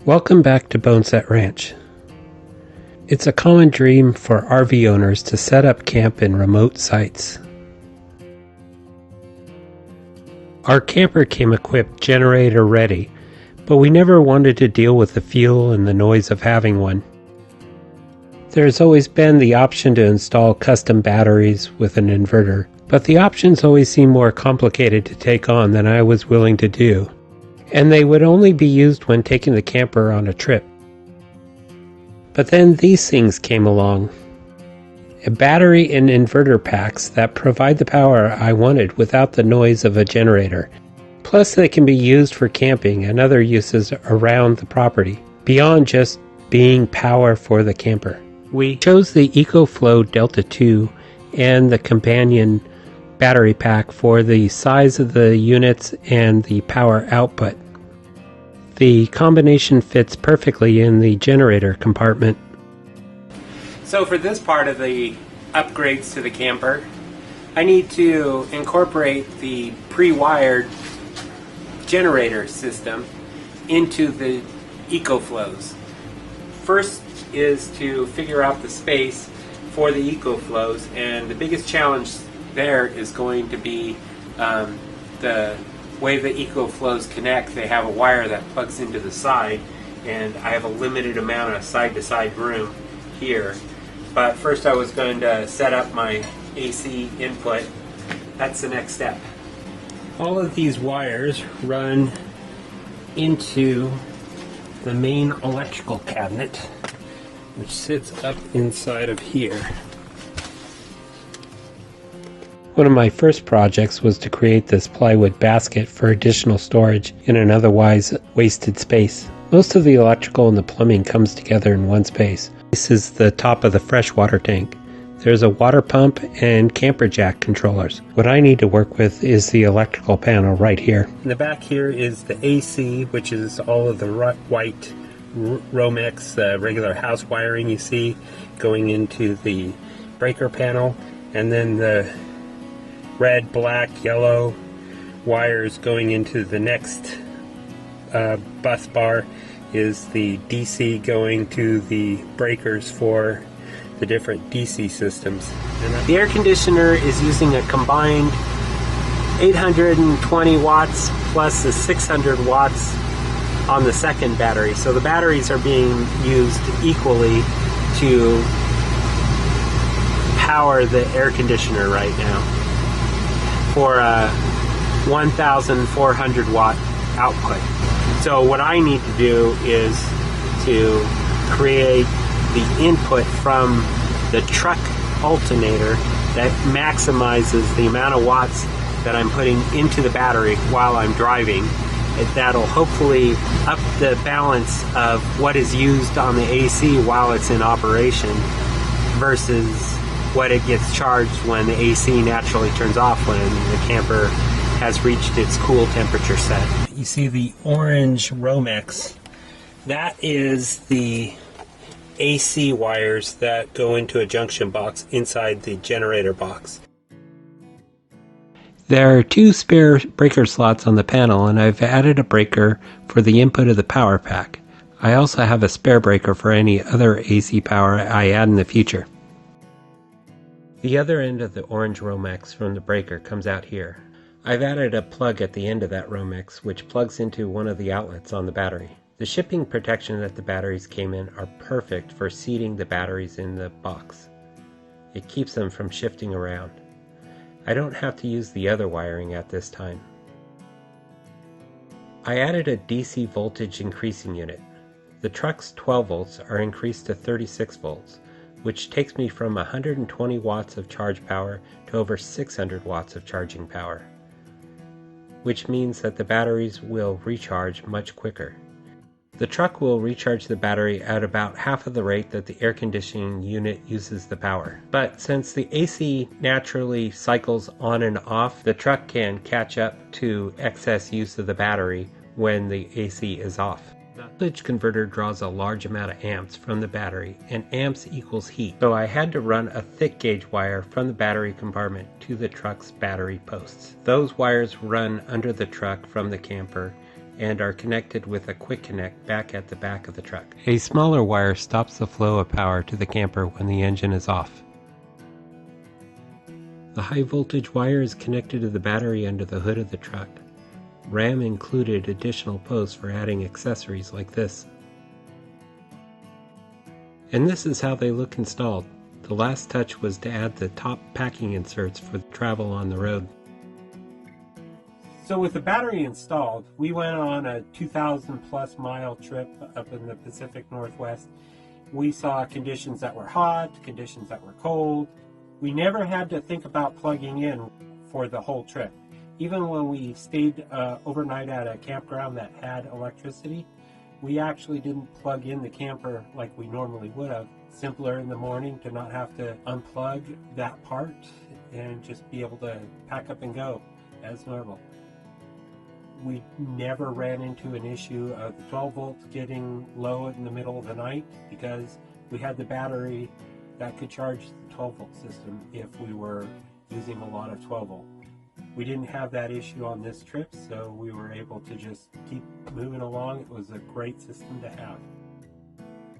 Welcome back to Boneset Ranch. It's a common dream for RV owners to set up camp in remote sites. Our camper came equipped generator ready, but we never wanted to deal with the fuel and the noise of having one. There's always been the option to install custom batteries with an inverter, but the options always seemed more complicated to take on than I was willing to do, and they would only be used when taking the camper on a trip. But then these things came along. A battery and inverter packs that provide the power I wanted without the noise of a generator. Plus they can be used for camping and other uses around the property, beyond just being power for the camper. We chose the EcoFlow Delta 2 and the companion battery pack for the size of the units and the power output. The combination fits perfectly in the generator compartment. So for this part of the upgrades to the camper, I need to incorporate the pre-wired generator system into the EcoFlows. First is to figure out the space for the EcoFlows, and the biggest challenge there is going to be the way the EcoFlows connect. They have a wire that plugs into the side, and I have a limited amount of side-to-side room here. But first I was going to set up my AC input. That's the next step. All of these wires run into the main electrical cabinet, which sits up inside of here. One of my first projects was to create this plywood basket for additional storage in an otherwise wasted space. Most of the electrical and the plumbing comes together in one space. This is the top of the freshwater tank. There's a water pump and camper jack controllers. What I need to work with is the electrical panel right here. In the back here is the AC, which is all of the white Romex, regular house wiring you see going into the breaker panel, and then the red, black, yellow wires going into the next bus bar is the DC going to the breakers for the different DC systems. And the air conditioner is using a combined 820 watts plus the 600 watts on the second battery. So the batteries are being used equally to power the air conditioner right now for a 1,400 watt output. So what I need to do is to create the input from the truck alternator that maximizes the amount of watts that I'm putting into the battery while I'm driving. That'll hopefully up the balance of what is used on the AC while it's in operation versus what it gets charged when the AC naturally turns off when the camper has reached its cool temperature set. You see the orange Romex. That is the AC wires that go into a junction box inside the generator box. There are 2 spare breaker slots on the panel, and I've added a breaker for the input of the power pack. I also have a spare breaker for any other AC power I add in the future. The other end of the orange Romex from the breaker comes out here. I've added a plug at the end of that Romex which plugs into one of the outlets on the battery. The shipping protection that the batteries came in are perfect for seating the batteries in the box. It keeps them from shifting around. I don't have to use the other wiring at this time. I added a DC voltage increasing unit. The truck's 12 volts are increased to 36 volts, which takes me from 120 watts of charge power to over 600 watts of charging power, which means that the batteries will recharge much quicker. The truck will recharge the battery at about half of the rate that the air conditioning unit uses the power. But since the AC naturally cycles on and off, the truck can catch up to excess use of the battery when the AC is off. The voltage converter draws a large amount of amps from the battery, and amps equals heat. So I had to run a thick gauge wire from the battery compartment to the truck's battery posts. Those wires run under the truck from the camper and are connected with a quick connect back at the back of the truck. A smaller wire stops the flow of power to the camper when the engine is off. The high voltage wire is connected to the battery under the hood of the truck. RAM included additional posts for adding accessories like this. And this is how they look installed. The last touch was to add the top packing inserts for travel on the road. So with the battery installed, we went on a 2,000 plus mile trip up in the Pacific Northwest. We saw conditions that were hot, conditions that were cold. We never had to think about plugging in for the whole trip. Even when we stayed overnight at a campground that had electricity, we actually didn't plug in the camper like we normally would have. Simpler in the morning to not have to unplug that part and just be able to pack up and go as normal. We never ran into an issue of the 12 volts getting low in the middle of the night because we had the battery that could charge the 12 volt system if we were using a lot of 12 volt. We didn't have that issue on this trip, so we were able to just keep moving along. It was a great system to have.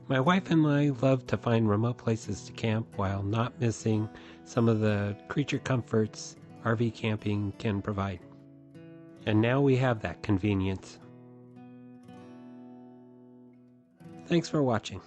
My wife and I love to find remote places to camp while not missing some of the creature comforts RV camping can provide. And now we have that convenience. Thanks for watching.